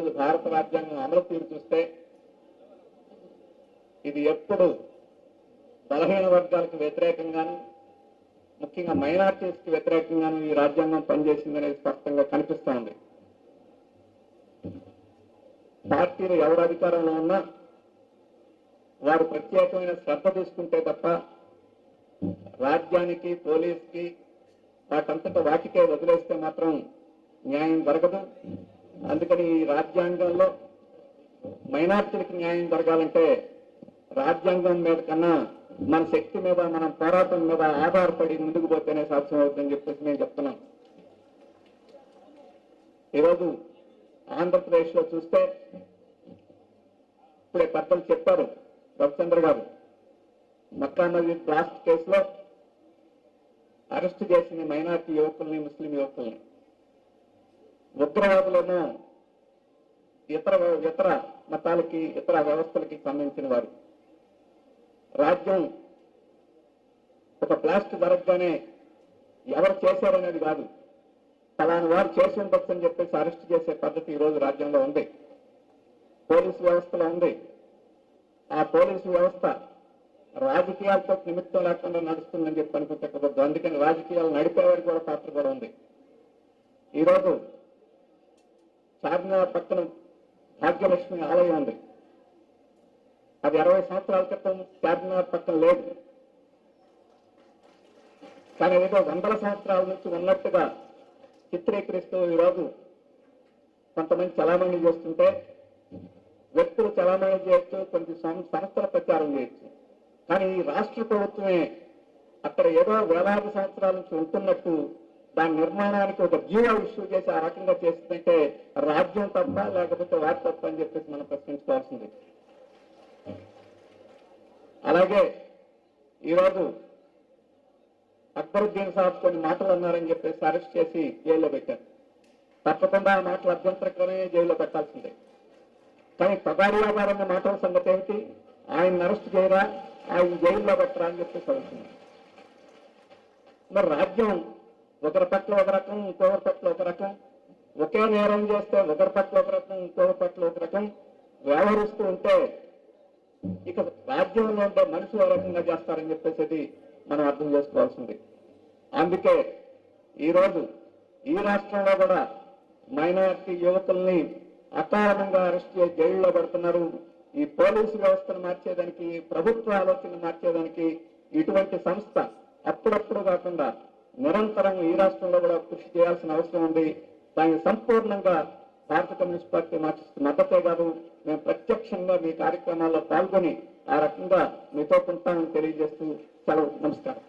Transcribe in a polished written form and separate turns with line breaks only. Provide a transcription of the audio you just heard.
ఈరోజు భారత రాజ్యాంగం అమలు తీరు చూస్తే ఇది ఎప్పుడు బలహీన వర్గాలకు వ్యతిరేకంగాను, ముఖ్యంగా మైనార్టీస్ కి వ్యతిరేకంగాను ఈ రాజ్యాంగం పనిచేసిందనేది స్పష్టంగా కనిపిస్తూ ఉంది. పార్టీలు ఎవరు అధికారంలో ఉన్నా వారు ప్రత్యేకమైన శ్రద్ధ తీసుకుంటే తప్ప రాజ్యానికి, పోలీస్కి వాటంతటా వాటికే వదిలేస్తే మాత్రం న్యాయం జరగదు. అందుకని ఈ రాజ్యాంగంలో మైనార్టీలకు న్యాయం జరగాలంటే రాజ్యాంగం మీద కన్నా మన శక్తి మీద, మన పోరాటం మీద ఆధారపడి ముందుకు పోతేనే సాధ్యం అవుతుందని చెప్పేసి నేను చెప్తున్నాను. ఈరోజు ఆంధ్రప్రదేశ్ లో చూస్తే ఇప్పుడే పెద్దలు చెప్పారు, రవిచంద్ర గారు, మక్కా మసీద్ బ్లాస్ట్ కేసులో అరెస్ట్ చేసిన మైనార్టీ యువకుల్ని, ముస్లిం యువకుల్ని, ఉగ్రవాదులను ఇతర మతాలకి, ఇతర వ్యవస్థలకి సంబంధించిన వారు. రాజ్యం ఒక బ్లాస్ట్ జరగగానే ఎవరు చేశారనేది కాదు, ఫలానా వారు చేసి ఉండొచ్చు అని చెప్పేసి అరెస్ట్ చేసే పద్ధతి ఈరోజు రాజ్యంలో ఉంది, పోలీసు వ్యవస్థలో ఉంది. ఆ పోలీసు వ్యవస్థ రాజకీయాలతో నిమిత్తం లేకుండా నడుస్తుందని చెప్పి అనుకుంటే కుదరదు. అందుకని రాజకీయాలు నడిపేవారికి కూడా పాత్ర కూడా ఉంది. ఈరోజు చార్మినార్ పక్కన భాగ్యలక్ష్మి ఆలయం ఉంది. అది 60 సంవత్సరాల క్రితం చార్మినార్ పక్కన లేదు, కానీ ఏదో 100 సంవత్సరాల నుంచి ఉన్నట్టుగా చిత్రీకరిస్తూ ఈరోజు కొంతమంది చలామణి చేస్తుంటే, వ్యక్తులు చలామణి చేయొచ్చు, కొన్ని సంస్థల ప్రచారం చేయొచ్చు. కానీ ఈ రాష్ట్ర ప్రభుత్వమే అక్కడ ఏదో వేలాది సంవత్సరాల నుంచి ఉంటున్నట్టు దాని నిర్మాణానికి ఒక జీవో ఇష్యూ చేసి ఆ రకంగా చేస్తుందంటే రాజ్యం తప్ప లేకపోతే వారి తప్ప అని చెప్పేసి మనం ప్రశ్నించుకోవాల్సింది. అలాగే ఈరోజు అక్బరుద్దీన్ సాబ్ కొన్ని మాటలు అన్నారని చెప్పేసి అరెస్ట్ చేసి జైల్లో పెట్టారు. తప్పకుండా ఆ మాటలు అభ్యంతరకరమే జైల్లో పెట్టాల్సిందే. కానీ పగారి వ్యాపారం మాటల సంగతి ఏమిటి? ఆయన అరెస్ట్ చేయరా, ఆయన జైల్లో పెట్టరా అని చెప్పేసి అడుగుతున్నారు. మరి రాజ్యం ఒకరి పట్ల ఒక రకం, ఇంకొకరి పట్ల ఒక రకం, ఒకే నేరం చేస్తే ఒకరి పట్ల ఒక రకం, ఇంకొకరి పట్ల ఒక రకం వ్యవహరిస్తూ ఉంటే ఇక రాజ్యంలో ఉంటే మనుషులు ఏ రకంగా చేస్తారని చెప్పేసి మనం అర్థం చేసుకోవాల్సింది. అందుకే ఈరోజు ఈ రాష్ట్రంలో కూడా మైనారిటీ యువకుల్ని అకారణంగా అరెస్ట్ చేసి జైల్లో పెడుతున్నారు. ఈ పోలీసు వ్యవస్థను మార్చేదానికి, ప్రభుత్వ ఆలోచన మార్చేదానికి ఇటువంటి సంస్థ అప్పుడప్పుడు కాకుండా నిరంతరం ఈ రాష్ట్రంలో కూడా కృషి చేయాల్సిన అవసరం ఉంది. దానికి సంపూర్ణంగా భారత కమ్యూనిస్ట్ పార్టీ మద్దతే కాదు, మేము ప్రత్యక్షంగా మీ కార్యక్రమాల్లో పాల్గొని ఆ రకంగా మీతో ఉంటామని తెలియజేస్తూ సెలవు. నమస్కారం.